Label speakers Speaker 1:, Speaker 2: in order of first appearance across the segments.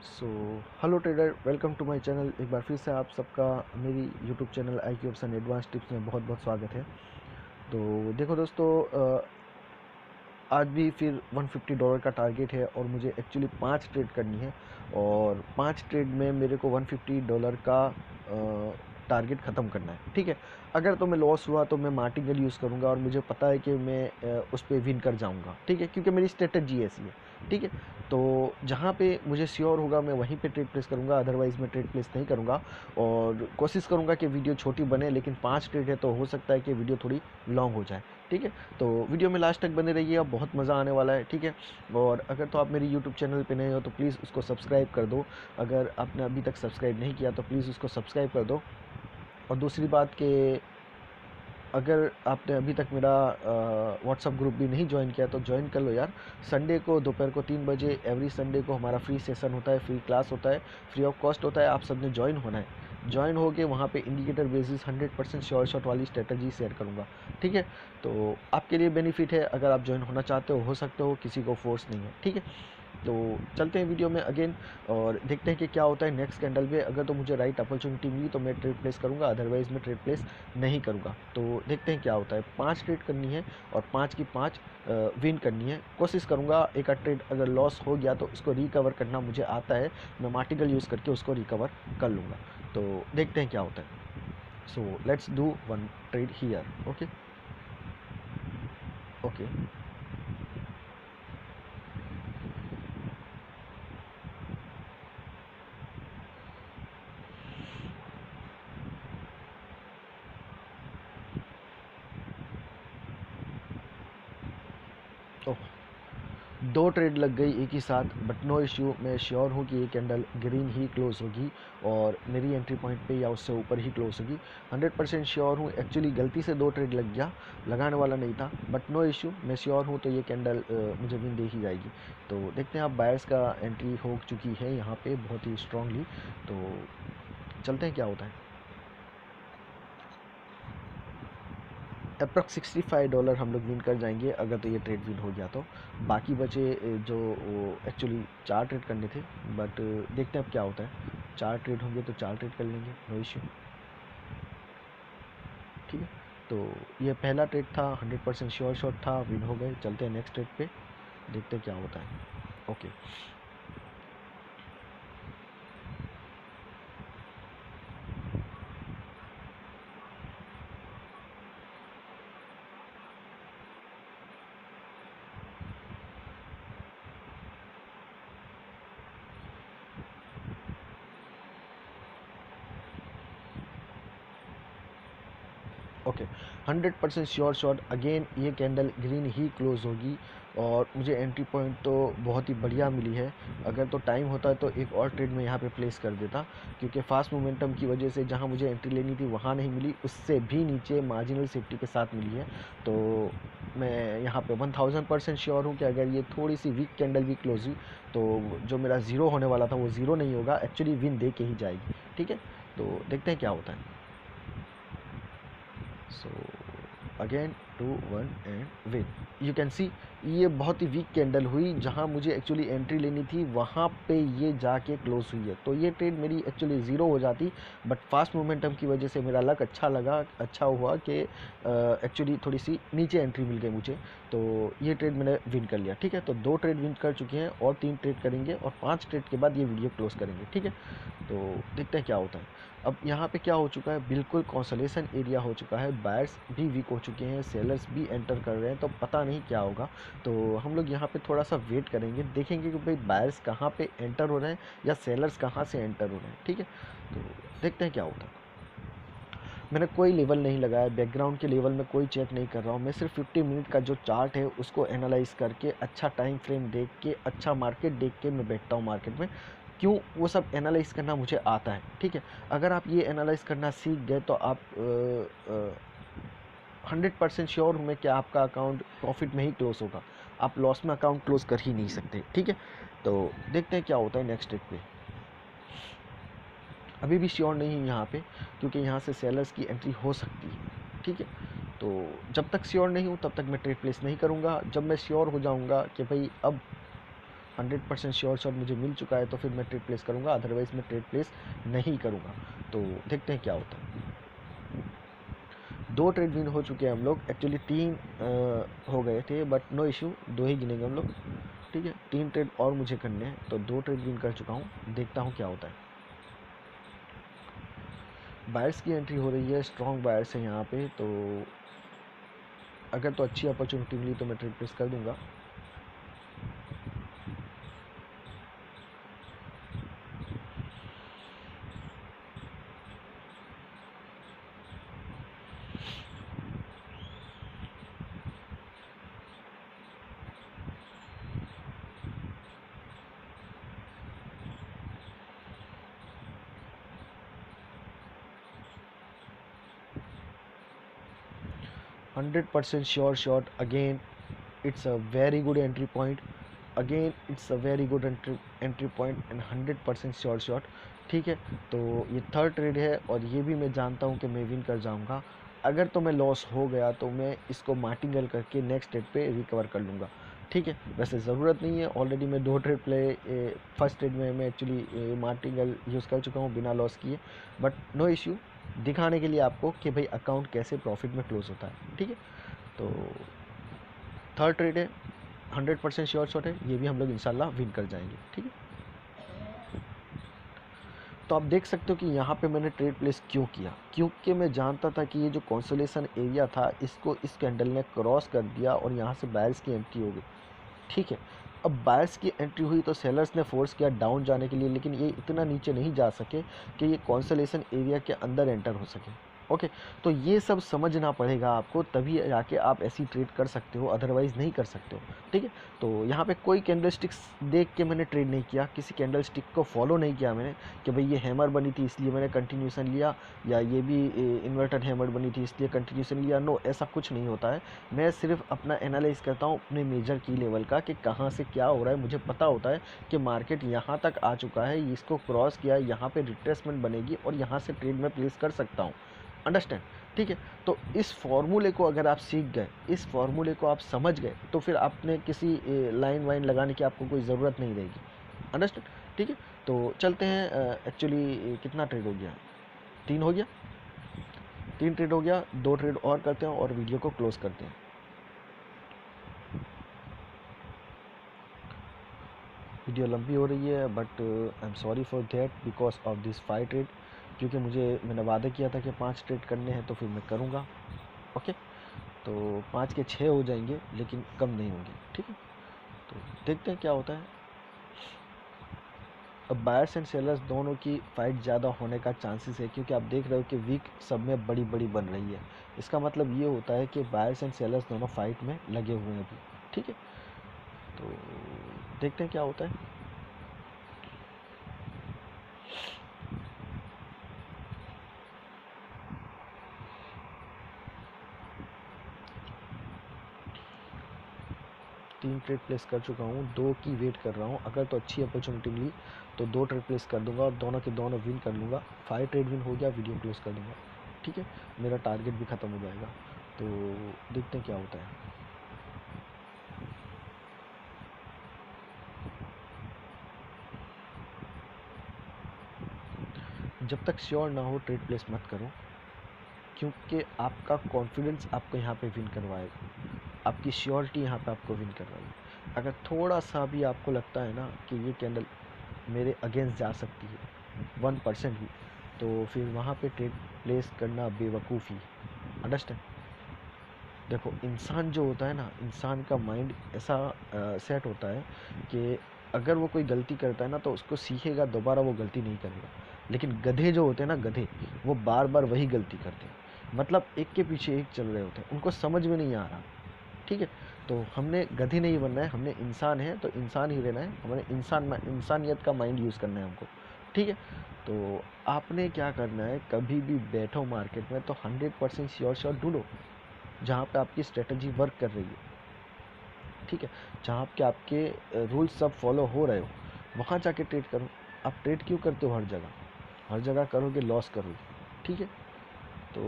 Speaker 1: So hello trader, welcome to my channel. एक बार फिर से आप सबका मेरी YouTube channel IQ option advance tips में बहुत बहुत स्वागत है। तो देखो दोस्तों, आज भी फिर $150 का टारगेट है और मुझे एक्चुअली 5 ट्रेड करनी है और 5 ट्रेड में मेरे को $150 का टारगेट ख़त्म करना है। ठीक है, अगर तो मैं लॉस हुआ तो मैं मार्टिगल यूज़ करूँगा और मुझे पता है कि मैं उस पर विन कर जाऊँगा। ठीक है, क्योंकि मेरी स्ट्रेटजी ऐसी है। ठीक है, तो जहाँ पे मुझे श्योर होगा मैं वहीं पे ट्रेड प्लेस करूँगा, अदरवाइज़ मैं ट्रेड प्लेस नहीं करूँगा। और कोशिश करूँगा कि वीडियो छोटी बने, लेकिन 5 ट्रेड है तो हो सकता है कि वीडियो थोड़ी लॉन्ग हो जाए। ठीक है, तो वीडियो में लास्ट तक बने रहिए, बहुत मज़ा आने वाला है। ठीक है, और अगर तो आप मेरी यूट्यूब चैनल पे नए हो तो प्लीज़ उसको सब्सक्राइब कर दो। अगर आपने अभी तक सब्सक्राइब नहीं किया तो प्लीज़ उसको सब्सक्राइब कर दो। और दूसरी बात कि अगर आपने अभी तक मेरा व्हाट्सअप ग्रुप भी नहीं ज्वाइन किया तो ज्वाइन कर लो यार। संडे को दोपहर को 3 बजे एवरी संडे को हमारा फ्री सेशन होता है, फ्री क्लास होता है, फ्री ऑफ कॉस्ट होता है। आप सब ने ज्वाइन होना है। ज्वाइन हो के वहाँ पे इंडिकेटर बेसिस 100% श्योर शॉट वाली स्ट्रेटजी शेयर करूँगा। ठीक है, तो आपके लिए बेनिफिट है, अगर आप ज्वाइन होना चाहते हो सकते हो, किसी को फोर्स नहीं है। ठीक है, तो चलते हैं वीडियो में अगेन और देखते हैं कि क्या होता है नेक्स्ट कैंडल में। अगर तो मुझे राइट अपॉर्चुनिटी मिली तो मैं ट्रेड प्लेस करूंगा, अदरवाइज मैं ट्रेड प्लेस नहीं करूंगा। तो देखते हैं क्या होता है। 5 ट्रेड करनी है और 5 की 5 विन करनी है। कोशिश करूंगा एक आध ट्रेड अगर लॉस हो गया तो उसको रिकवर करना मुझे आता है, मैं मार्टिकल यूज़ करके उसको रिकवर कर लूँगा। तो देखते हैं क्या होता है। So let's do one trade here. Okay okay, oh, 2 trade लग गई एक ही साथ, बट नो इश्यू। मैं श्योर हूँ कि ये कैंडल ग्रीन ही क्लोज होगी और मेरी एंट्री पॉइंट पे या उससे ऊपर ही क्लोज होगी। 100% श्योर हूँ। एक्चुअली गलती से 2 ट्रेड लग गया, लगाने वाला नहीं था, बट नो इश्यू। मैं श्योर हूँ तो ये कैंडल मुझे विन दे ही जाएगी। तो देखते हैं, आप बायर्स का एंट्री हो चुकी है यहाँ पे बहुत ही स्ट्रांगली। तो चलते हैं क्या होता है। अप्रॉक्स $65 हम लोग विन कर जाएंगे अगर तो ये ट्रेड विन हो गया तो। बाकी बचे जो वो एक्चुअली 4 ट्रेड करने थे, बट देखते हैं अब क्या होता है। 4 ट्रेड होंगे तो 4 ट्रेड कर लेंगे, नो इश्यू। ठीक है, तो ये पहला ट्रेड था, 100% श्योर शॉट था, विन हो गए। चलते हैं नेक्स्ट ट्रेड पे, देखते हैं क्या होता है। Okay, okay, 100% sure shot. Again ये कैंडल ग्रीन ही क्लोज होगी और मुझे एंट्री पॉइंट तो बहुत ही बढ़िया मिली है। अगर तो टाइम होता तो एक और ट्रेड में यहाँ पे प्लेस कर देता, क्योंकि फास्ट मोमेंटम की वजह से जहाँ मुझे एंट्री लेनी थी वहाँ नहीं मिली, उससे भी नीचे मार्जिनल सेफ्टी के साथ मिली है। तो मैं यहाँ पे 1000% श्योर हूँ कि अगर ये थोड़ी सी वीक कैंडल भी क्लोज हुई तो जो मेरा ज़ीरो होने वाला था वो ज़ीरो नहीं होगा, एक्चुअली विन दे के ही जाएगी। ठीक है, तो देखते हैं क्या होता है। So again 2 1 and win. You can see ये बहुत ही वीक कैंडल हुई, जहां मुझे एक्चुअली एंट्री लेनी थी वहां पे ये जाके क्लोज हुई है। तो ये ट्रेड मेरी एक्चुअली ज़ीरो हो जाती, बट फास्ट मोमेंटम की वजह से मेरा लक अच्छा लगा, अच्छा हुआ कि एक्चुअली थोड़ी सी नीचे एंट्री मिल गई मुझे। तो ये ट्रेड मैंने विन कर लिया। ठीक है, तो 2 ट्रेड विन कर चुके हैं और 3 ट्रेड करेंगे और 5 ट्रेड के बाद ये वीडियो क्लोज करेंगे। ठीक है, तो देखते हैं क्या होता है। अब यहाँ पे क्या हो चुका है, बिल्कुल कॉन्सोलेशन एरिया हो चुका है, बायर्स भी वीक हो चुके हैं, सेलर्स भी एंटर कर रहे हैं, तो पता नहीं क्या होगा। तो हम लोग यहाँ पे थोड़ा सा वेट करेंगे, देखेंगे कि भाई बायर्स कहाँ पे एंटर हो रहे हैं या सेलर्स कहाँ से एंटर हो रहे हैं। ठीक है, तो देखते हैं क्या होता है। मैंने कोई लेवल नहीं लगाया, बैकग्राउंड के लेवल में कोई चेक नहीं कर रहा हूँ। मैं सिर्फ 50 मिनट का जो चार्ट है उसको एनालाइज करके, अच्छा टाइम फ्रेम देख के, अच्छा मार्केट देख के मैं बैठता हूँ मार्केट में। क्यों, वो सब एनालाइज करना मुझे आता है। ठीक है, अगर आप ये एनालाइज करना सीख गए तो आप 100% श्योर हूँ मैं कि आपका अकाउंट प्रॉफिट में ही क्लोज होगा। आप लॉस में अकाउंट क्लोज कर ही नहीं सकते। ठीक है, तो देखते हैं क्या होता है नेक्स्ट डेट पे। अभी भी श्योर नहीं है यहाँ पे, क्योंकि यहाँ से सेलर्स की एंट्री हो सकती है। ठीक है, तो जब तक श्योर नहीं हूँ तब तक मैं ट्रेड प्लेस नहीं करूँगा। जब मैं श्योर हो जाऊँगा कि भाई अब 100% श्योर शॉट मुझे मिल चुका है तो फिर मैं ट्रेड प्लेस करूँगा, अदरवाइज़ मैं ट्रेड प्लेस नहीं करूँगा। तो देखते हैं क्या होता है। 2 ट्रेड विन हो चुके हैं हम लोग, एक्चुअली 3 हो गए थे बट नो इशू, 2 ही गिनेंगे हम लोग, ठीक है। 3 ट्रेड और मुझे करने हैं, तो 2 ट्रेड विन कर चुका हूँ, देखता हूँ क्या होता है। बायर्स की एंट्री हो रही है, स्ट्रॉन्ग बायर्स है यहाँ पे, तो अगर तो अच्छी अपॉर्चुनिटी मिली तो मैं ट्रेड प्लेस कर दूंगा। Hundred percent sure shot, again it's a very good entry point, again it's a very good entry point and 100% sure shot, ठीक है। तो ये थर्ड ट्रेड है और ये भी मैं जानता हूँ कि मैं विन कर जाऊँगा। अगर तो मैं लॉस हो गया तो मैं इसको मार्टिंगल करके नेक्स्ट ट्रेड पे रिकवर कर लूँगा, ठीक है। वैसे ज़रूरत नहीं है, ऑलरेडी मैं 2 ट्रेड फर्स्ट ट्रेड में मैं एक्चुअली मार्टिंगल यूज़ कर चुका हूँ बिना लॉस किए, बट नो इश्यू, दिखाने के लिए आपको कि भाई अकाउंट कैसे प्रॉफिट में क्लोज होता है, ठीक है। तो थर्ड ट्रेड है, 100% श्योर शॉट है, ये भी हम लोग इंशाल्लाह विन कर जाएंगे, ठीक है। तो आप देख सकते हो कि यहाँ पे मैंने ट्रेड प्लेस क्यों किया, क्योंकि मैं जानता था कि ये जो कॉन्सोलेशन एरिया था इसको इस कैंडल ने क्रॉस कर दिया और यहाँ से बायर्स की एंट्री हो गई, ठीक है। अब बायर्स की एंट्री हुई तो सेलर्स ने फोर्स किया डाउन जाने के लिए, लेकिन ये इतना नीचे नहीं जा सके कि ये कॉन्सोलेशन एरिया के अंदर एंटर हो सके, ओके। तो ये सब समझना पड़ेगा आपको, तभी जाके आप ऐसी ट्रेड कर सकते हो, अदरवाइज़ नहीं कर सकते हो, ठीक है। तो यहाँ पे कोई कैंडल स्टिक्स देख के मैंने ट्रेड नहीं किया, किसी कैंडल स्टिक को फॉलो नहीं किया मैंने कि भाई ये हैमर बनी थी इसलिए मैंने कंटिन्यूशन लिया, या ये भी इन्वर्टेड हैमर बनी थी इसलिए कंटिन्यूशन लिया, नो, ऐसा कुछ नहीं होता है। मैं सिर्फ अपना एनालाइज करता हूँ अपने मेजर की लेवल का कि कहाँ से क्या हो रहा है, मुझे पता होता है कि मार्केट यहाँ तक आ चुका है, इसको क्रॉस किया है, यहाँ पे रिट्रेसमेंट बनेगी और यहाँ से ट्रेड में प्लेस कर सकता हूँ, अंडरस्टैंड, ठीक है। तो इस फॉर्मूले को अगर आप सीख गए, इस फॉर्मूले को आप समझ गए, तो फिर आपने किसी लाइन वाइन लगाने की आपको कोई ज़रूरत नहीं रहेगी, अंडरस्टैंड, ठीक है। तो चलते हैं, एक्चुअली कितना ट्रेड हो गया, 3 हो गया, 3 ट्रेड हो गया, 2 ट्रेड और करते हैं और वीडियो को क्लोज करते हैं। वीडियो लंबी हो रही है but I am sorry for that because of this 5 trade, क्योंकि मैंने वादा किया था कि 5 ट्रेड करने हैं तो फिर मैं करूँगा, ओके। तो 5 के 6 हो जाएंगे लेकिन कम नहीं होंगे, ठीक है। तो देखते हैं क्या होता है। अब बायर्स एंड सेलर्स दोनों की फाइट ज़्यादा होने का चांसेस है, क्योंकि आप देख रहे हो कि वीक सब में बड़ी बड़ी बन रही है। इसका मतलब ये होता है कि बायर्स एंड सेलर्स दोनों फाइट में लगे हुए हैं अभी, ठीक है। तो देखते हैं क्या होता है। तीन ट्रेड प्लेस कर चुका हूँ, 2 की वेट कर रहा हूँ, अगर तो अच्छी अपॉर्चुनिटी मिली तो 2 ट्रेड प्लेस कर दूंगा और दोनों के दोनों विन कर लूँगा। 5 ट्रेड विन हो गया, वीडियो क्लोज कर दूंगा, ठीक है। मेरा टारगेट भी ख़त्म हो जाएगा। तो देखते हैं क्या होता है। जब तक श्योर ना हो ट्रेड प्लेस मत करो, क्योंकि आपका कॉन्फिडेंस आपको यहाँ पे विन करवाएगा, आपकी श्योरिटी यहाँ पे आपको विन करवाएगी। अगर थोड़ा सा भी आपको लगता है ना कि ये कैंडल मेरे अगेंस्ट जा सकती है 1% भी, तो फिर वहाँ पे ट्रेड प्लेस करना बेवकूफ़ी, अंडरस्टैंड। देखो, इंसान जो होता है ना, इंसान का माइंड ऐसा सेट होता है कि अगर वो कोई गलती करता है ना तो उसको सीखेगा, दोबारा वो गलती नहीं करेगा। लेकिन गधे जो होते हैं ना, गधे, वो बार बार वही गलती करते हैं, मतलब एक के पीछे एक चल रहे होते हैं, उनको समझ में नहीं आ रहा, ठीक है। तो हमने गधे नहीं बनना है, हमने इंसान है तो इंसान ही रहना है, हमें इंसानियत का माइंड यूज़ करना है हमको, ठीक है। तो आपने क्या करना है, कभी भी बैठो मार्केट में तो 100% श्योर शॉट ढूंढो जहाँ पे आपकी स्ट्रेटजी वर्क कर रही है, ठीक है। जहाँ पे आपके रूल्स सब फॉलो हो रहे हो, वहाँ जाके ट्रेड करो। आप ट्रेड क्यों करते हो हर जगह, हर जगह करोगे लॉस करोगे, ठीक है। तो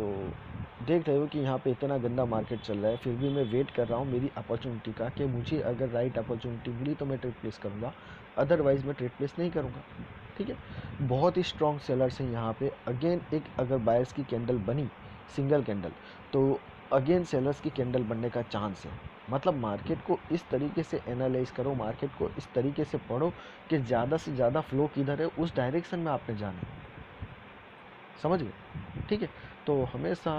Speaker 1: देख रहे हो कि यहाँ पे इतना गंदा मार्केट चल रहा है, फिर भी मैं वेट कर रहा हूँ मेरी अपॉर्चुनिटी का, कि मुझे अगर राइट अपॉर्चुनिटी मिली तो मैं ट्रेड प्लेस करूँगा, अदरवाइज़ मैं ट्रेड प्लेस नहीं करूँगा। ठीक है, बहुत ही स्ट्रॉन्ग सेलर्स हैं यहाँ पे। अगेन एक अगर बायर्स की कैंडल बनी, सिंगल कैंडल, तो अगेन सेलर्स की कैंडल बनने का चांस है। मतलब मार्केट को इस तरीके से एनालाइज करो, मार्केट को इस तरीके से पढ़ो कि ज़्यादा से ज़्यादा फ्लो किधर है, उस डायरेक्शन में आपने जाना है। समझ गए? ठीक है, तो हमेशा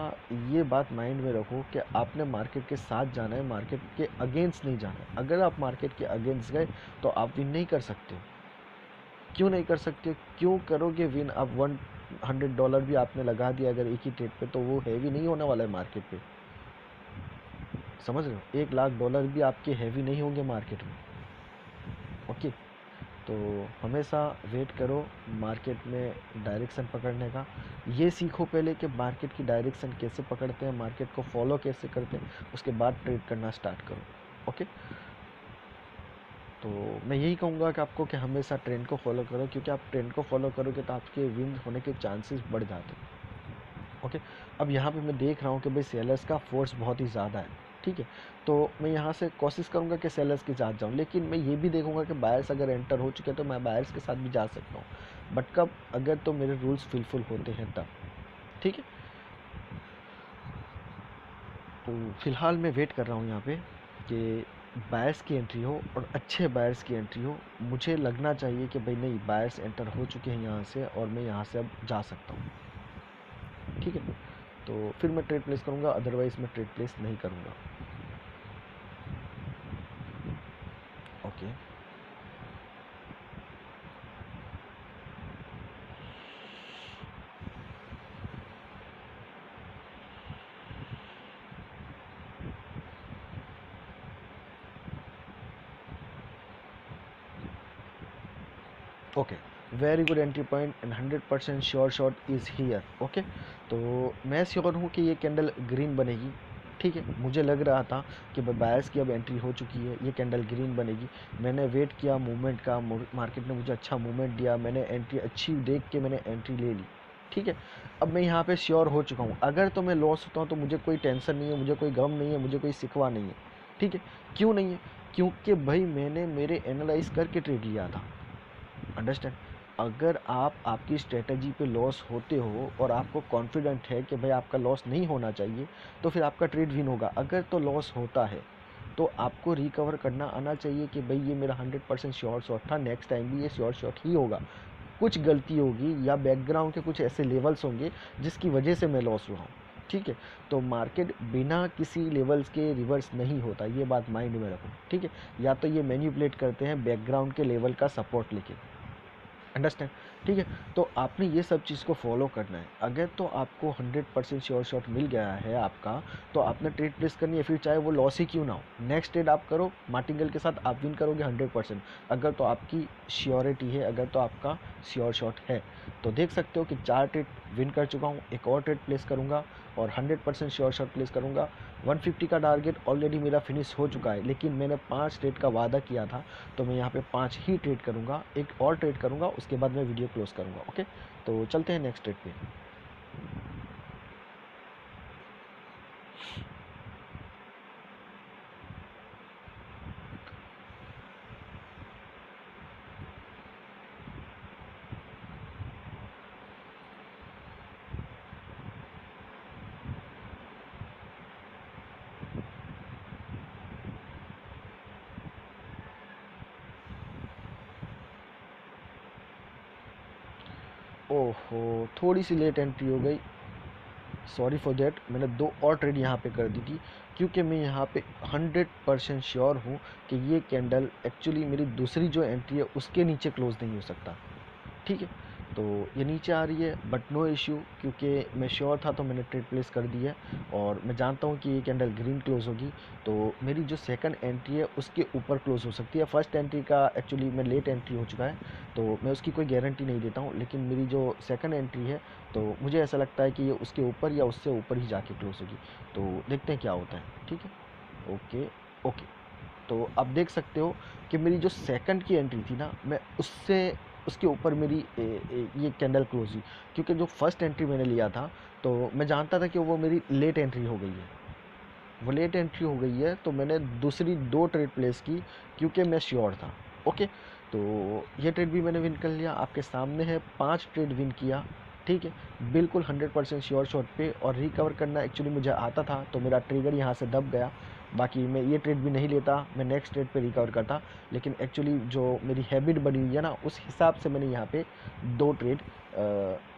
Speaker 1: ये बात माइंड में रखो कि आपने मार्केट के साथ जाना है, मार्केट के अगेंस्ट नहीं जाना है। अगर आप मार्केट के अगेंस्ट गए तो आप विन नहीं कर सकते हो। क्यों नहीं कर सकते हो? क्यों करोगे विन? अब $100 भी आपने लगा दिया अगर एक ही ट्रेड पे, तो वो हैवी नहीं होने वाला है मार्केट पे। समझ रहे हो? $1,00,000 भी आपके हैवी नहीं होंगे मार्केट में। ओके, तो हमेशा वेट करो मार्केट में डायरेक्शन पकड़ने का। ये सीखो पहले कि मार्केट की डायरेक्शन कैसे पकड़ते हैं, मार्केट को फॉलो कैसे करते हैं, उसके बाद ट्रेड करना स्टार्ट करो। ओके, तो मैं यही कहूँगा कि आपको कि हमेशा ट्रेंड को फॉलो करो, क्योंकि आप ट्रेंड को फॉलो करोगे तो आपके विन होने के चांसेस बढ़ जाते हैं। ओके, अब यहाँ पे मैं देख रहा हूँ कि भाई सेलर्स का फोर्स बहुत ही ज़्यादा है। ठीक है, तो मैं यहाँ से कोशिश करूँगा कि सेलर्स के साथ जाऊँ, लेकिन मैं ये भी देखूँगा कि बायर्स अगर एंटर हो चुके हैं तो मैं बायर्स के साथ भी जा सकता हूँ, बट कब? अगर तो मेरे रूल्स फुलफिल होते हैं तब। ठीक है, तो फिलहाल मैं वेट कर रहा हूँ यहाँ पे कि बायर्स की एंट्री हो और अच्छे बायर्स की एंट्री हो। मुझे लगना चाहिए कि भाई नहीं, बायर्स एंटर हो चुके हैं यहाँ से और मैं यहाँ से अब जा सकता हूँ। ठीक है, तो फिर मैं ट्रेड प्लेस करूँगा, अदरवाइज़ मैं ट्रेड प्लेस नहीं करूँगा। Okay, okay, very good entry point and 100% sure shot is here. Okay, तो मैं श्योर हूँ कि ये कैंडल ग्रीन बनेगी। ठीक है, मुझे लग रहा था कि बायर्स की अब एंट्री हो चुकी है, ये कैंडल ग्रीन बनेगी। मैंने वेट किया मूवमेंट का, मार्केट ने मुझे अच्छा मूवमेंट दिया, मैंने एंट्री अच्छी देख के मैंने एंट्री ले ली। ठीक है, अब मैं यहाँ पे श्योर हो चुका हूँ, अगर तो मैं लॉस होता हूँ तो मुझे कोई टेंशन नहीं है, मुझे कोई गम नहीं है, मुझे कोई शिकवा नहीं है। ठीक है, क्यों नहीं है? क्योंकि भाई मैंने मेरे एनालाइज करके ट्रेड लिया था। अंडरस्टैंड? अगर आप आपकी स्ट्रेटजी पे लॉस होते हो और आपको कॉन्फिडेंट है कि भाई आपका लॉस नहीं होना चाहिए, तो फिर आपका ट्रेड विन होगा। अगर तो लॉस होता है तो आपको रिकवर करना आना चाहिए कि भाई ये मेरा 100% श्योर शॉट था, नेक्स्ट टाइम भी ये श्योर शॉट ही होगा। कुछ गलती होगी या बैकग्राउंड के कुछ ऐसे लेवल्स होंगे जिसकी वजह से मैं लॉस हुआ हूँ। ठीक है, तो मार्केट बिना किसी लेवल्स के रिवर्स नहीं होता, ये बात माइंड में रखो। ठीक है, या तो ये मैनिपुलेट करते हैं बैकग्राउंड के लेवल का सपोर्ट लेके। अंडरस्टैंड? ठीक है, तो आपने ये सब चीज़ को फॉलो करना है। अगर तो आपको 100% श्योर शॉट मिल गया है आपका, तो आपने ट्रेड प्लेस करनी है, फिर चाहे वो लॉस ही क्यों ना हो। नेक्स्ट ट्रेड आप करो मार्टिंगल के साथ, आप विन करोगे 100%। अगर तो आपकी श्योरिटी है, अगर तो आपका श्योर शॉट है, तो देख सकते हो कि 4 ट्रेड विन कर चुका हूँ, एक और ट्रेड प्लेस करूँगा और 100% श्योर शॉट प्लेस करूँगा। 150 का टारगेट ऑलरेडी मेरा फिनिश हो चुका है, लेकिन मैंने 5 ट्रेड का वादा किया था, तो मैं यहाँ पे 5 ही ट्रेड करूँगा, एक और ट्रेड करूँगा, उसके बाद मैं वीडियो क्लोज करूँगा। ओके, तो चलते हैं नेक्स्ट ट्रेड पे। ओहो, थोड़ी सी लेट एंट्री हो गई, सॉरी फॉर देट। मैंने 2 और ट्रेड यहाँ पे कर दी थी, क्योंकि मैं यहाँ पे 100% श्योर हूँ कि ये कैंडल एक्चुअली मेरी दूसरी जो एंट्री है उसके नीचे क्लोज नहीं हो सकता। ठीक है, तो ये नीचे आ रही है, बट नो इश्यू, क्योंकि मैं श्योर था तो मैंने ट्रेड प्लेस कर दी है और मैं जानता हूँ कि ये कैंडल ग्रीन क्लोज होगी, तो मेरी जो सेकंड एंट्री है उसके ऊपर क्लोज हो सकती है। फर्स्ट एंट्री का एक्चुअली मैं लेट एंट्री हो चुका है, तो मैं उसकी कोई गारंटी नहीं देता हूँ, लेकिन मेरी जो सेकंड एंट्री है तो मुझे ऐसा लगता है कि ये उसके ऊपर या उससे ऊपर ही जाके क्लोज होगी। तो देखते हैं क्या होता है। ठीक है, ओके, ओके, तो आप देख सकते हो कि मेरी जो सेकंड की एंट्री थी ना, मैं उससे उसके ऊपर मेरी ये कैंडल क्लोज हुई, क्योंकि जो फर्स्ट एंट्री मैंने लिया था तो मैं जानता था कि वो मेरी लेट एंट्री हो गई है, वो लेट एंट्री हो गई है, तो मैंने दूसरी 2 ट्रेड प्लेस की क्योंकि मैं श्योर था। ओके, तो ये ट्रेड भी मैंने विन कर लिया, आपके सामने है 5 ट्रेड विन किया, ठीक है, बिल्कुल 100% श्योर शॉट पे। और रिकवर करना एक्चुअली मुझे आता था, तो मेरा ट्रिगर यहाँ से दब गया, बाकी मैं ये ट्रेड भी नहीं लेता, मैं नेक्स्ट ट्रेड पे रिकवर करता। लेकिन एक्चुअली जो मेरी हैबिट बनी हुई है ना, उस हिसाब से मैंने यहाँ पे 2 ट्रेड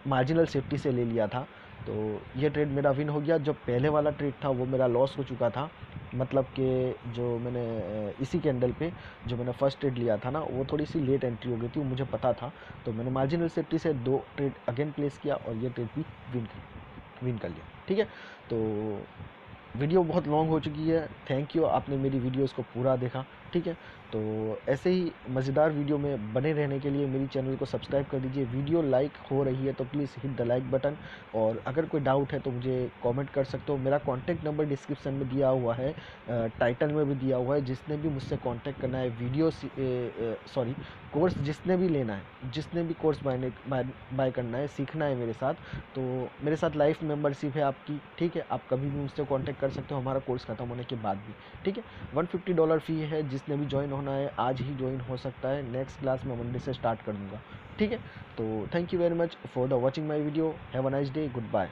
Speaker 1: मार्जिनल सेफ्टी से ले लिया था। तो ये ट्रेड मेरा विन हो गया। जो पहले वाला ट्रेड था वो मेरा लॉस हो चुका था, मतलब कि जो मैंने इसी कैंडल पे जो मैंने फर्स्ट ट्रेड लिया था ना, वो थोड़ी सी लेट एंट्री हो गई थी, वो मुझे पता था। तो मैंने मार्जिनल सेफ्टी से 2 ट्रेड अगेन प्लेस किया और ये ट्रेड भी विन कर लिया, ठीक है। तो वीडियो बहुत लॉन्ग हो चुकी है, थैंक यू, आपने मेरी वीडियोस को पूरा देखा, ठीक है। तो ऐसे ही मज़ेदार वीडियो में बने रहने के लिए मेरी चैनल को सब्सक्राइब कर दीजिए। वीडियो लाइक हो रही है तो please hit the like button, और अगर कोई डाउट है तो मुझे कमेंट कर सकते हो। मेरा कॉन्टैक्ट नंबर डिस्क्रिप्शन में दिया हुआ है, टाइटल में भी दिया हुआ है। जिसने भी मुझसे कॉन्टैक्ट करना है, कोर्स जिसने भी लेना है, जिसने भी कोर्स बाय करना है, सीखना है मेरे साथ, तो मेरे साथ लाइफ मेंबरशिप है आपकी, ठीक है। आप कभी भी मुझसे कांटेक्ट कर सकते हो हमारा कोर्स ख़त्म होने के बाद भी, ठीक है। $150 फ़ी है, जिसने भी ज्वाइन होना है आज ही ज्वाइन हो सकता है। नेक्स्ट क्लास मैं मंडे से स्टार्ट कर दूँगा, ठीक है। तो thank you very much for the watching my video, have a nice day, good bye.